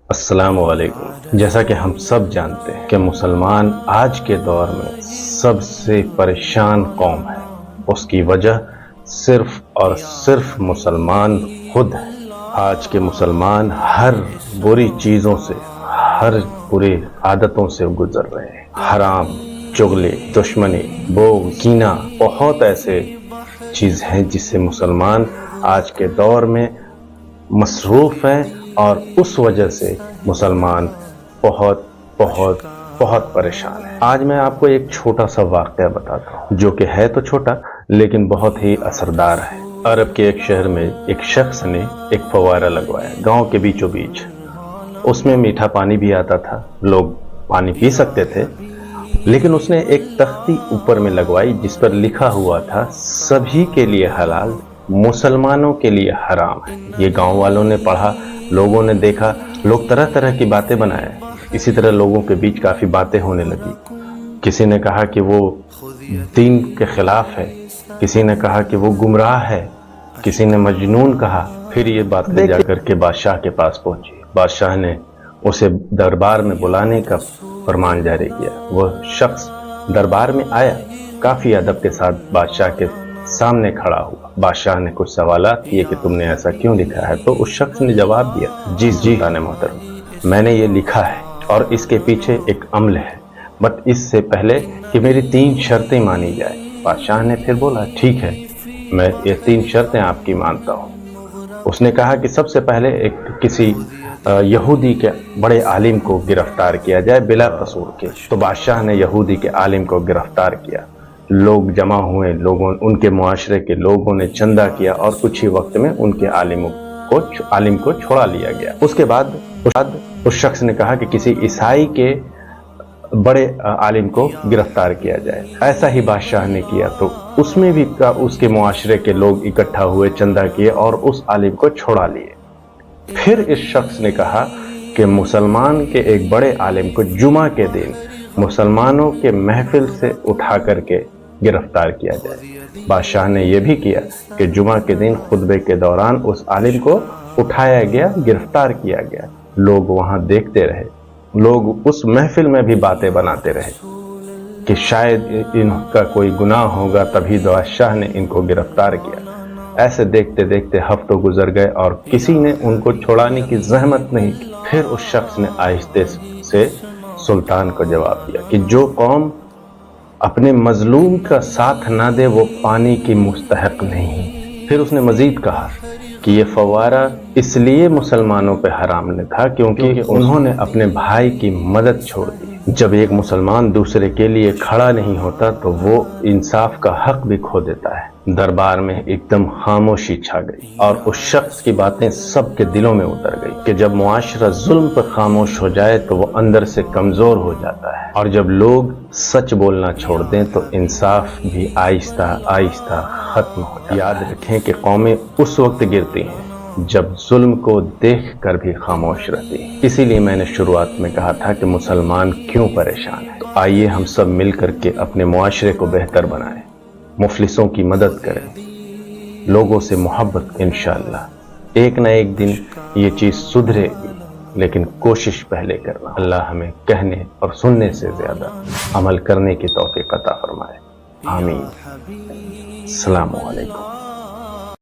السلام علیکم۔ جیسا کہ ہم سب جانتے ہیں کہ مسلمان آج کے دور میں سب سے پریشان قوم ہے۔ اس کی وجہ صرف اور صرف مسلمان خود ہے۔ آج کے مسلمان ہر بری چیزوں سے، ہر بری عادتوں سے گزر رہے ہیں۔ حرام، چغلی، دشمنی، بغض، کینہ، بہت ایسے چیز ہیں جس سے مسلمان آج کے دور میں مصروف ہیں، اور اس وجہ سے مسلمان بہت بہت بہت پریشان ہے۔ آج میں آپ کو ایک چھوٹا سا واقعہ بتاتا ہوں، جو کہ ہے تو چھوٹا لیکن بہت ہی اثردار ہے۔ عرب کے ایک شہر میں ایک شخص نے ایک فوارہ لگوایا گاؤں کے بیچوں بیچ۔ اس میں میٹھا پانی بھی آتا تھا، لوگ پانی پی سکتے تھے، لیکن اس نے ایک تختی اوپر میں لگوائی جس پر لکھا ہوا تھا سبھی کے لیے حلال، مسلمانوں کے لیے حرام ہے۔ یہ گاؤں والوں نے پڑھا، لوگوں نے دیکھا، لوگ طرح طرح کی باتیں بنائے۔ اسی طرح لوگوں کے بیچ کافی باتیں ہونے لگی۔ کسی نے کہا کہ وہ دین کے خلاف ہے، کسی نے کہا کہ وہ گمراہ ہے، کسی نے مجنون کہا۔ پھر یہ باتیں جا کر کے بادشاہ کے پاس پہنچی۔ بادشاہ نے اسے دربار میں بلانے کا فرمان جاری کیا۔ وہ شخص دربار میں آیا، کافی ادب کے ساتھ بادشاہ کے سامنے کھڑا ہوا۔ بادشاہ نے کچھ سوالات کیے کہ تم نے ایسا کیوں لکھا ہے؟ تو اس شخص نے جواب دیا، جی سلطان محترم، میں نے یہ لکھا ہے اور اس کے پیچھے ایک عمل ہے، بٹ اس سے پہلے کہ میری 3 شرطیں مانی جائیں۔ بادشاہ نے پھر بولا، ٹھیک ہے، میں یہ 3 شرطیں آپ کی مانتا ہوں۔ اس نے کہا کہ سب سے پہلے کسی یہودی کے بڑے عالم کو گرفتار کیا جائے بلا قصور کے۔ تو بادشاہ نے یہودی کے عالم کو گرفتار کیا۔ لوگ جمع ہوئے، ان کے معاشرے کے لوگوں نے چندہ کیا اور کچھ ہی وقت میں ان کے عالم کو چھوڑا لیا گیا۔ اس کے بعد اس شخص نے کہا کہ کسی عیسائی کے بڑے عالم کو گرفتار کیا جائے۔ ایسا ہی بادشاہ نے کیا، تو اس میں بھی اس کے معاشرے کے لوگ اکٹھا ہوئے، چندہ کیے اور اس عالم کو چھوڑا لیے۔ پھر اس شخص نے کہا کہ مسلمان کے ایک بڑے عالم کو جمعہ کے دن مسلمانوں کے محفل سے اٹھا کر کے گرفتار کیا جائے۔ بادشاہ نے یہ بھی کیا کہ جمعہ کے دن خطبے کے دوران اس عالم کو اٹھایا گیا، گرفتار کیا گیا۔ لوگ وہاں دیکھتے رہے، لوگ اس محفل میں بھی باتیں بناتے رہے کہ شاید ان کا کوئی گناہ ہوگا، تبھی بادشاہ نے ان کو گرفتار کیا۔ ایسے دیکھتے دیکھتے ہفتوں گزر گئے اور کسی نے ان کو چھوڑانے کی زحمت نہیں کی۔ پھر اس شخص نے آہستہ سے سلطان کو جواب دیا کہ جو قوم اپنے مظلوم کا ساتھ نہ دے وہ پانی کی مستحق نہیں۔ پھر اس نے مزید کہا کہ یہ فوارہ اس لیے مسلمانوں پہ حرام نہ تھا کیونکہ انہوں نے اپنے بھائی کی مدد چھوڑ دی۔ جب ایک مسلمان دوسرے کے لیے کھڑا نہیں ہوتا تو وہ انصاف کا حق بھی کھو دیتا ہے۔ دربار میں ایک دم خاموشی چھا گئی اور اس شخص کی باتیں سب کے دلوں میں اتر گئی کہ جب معاشرہ ظلم پر خاموش ہو جائے تو وہ اندر سے کمزور ہو جاتا ہے، اور جب لوگ سچ بولنا چھوڑ دیں تو انصاف بھی آہستہ آہستہ ختم ہو جاتا ہے۔ یاد رکھیں کہ قومیں اس وقت گرتی ہیں جب ظلم کو دیکھ کر بھی خاموش رہتی ہیں۔ اسی لیے میں نے شروعات میں کہا تھا کہ مسلمان کیوں پریشان ہے۔ تو آئیے ہم سب مل کر کے اپنے معاشرے کو بہتر بنائیں، مفلسوں کی مدد کریں، لوگوں سے محبت۔ انشاءاللہ ایک نہ ایک دن یہ چیز سدھرے گی، لیکن کوشش پہلے کرنا۔ اللہ ہمیں کہنے اور سننے سے زیادہ عمل کرنے کی توفیق عطا فرمائے، آمین۔ السلام علیکم۔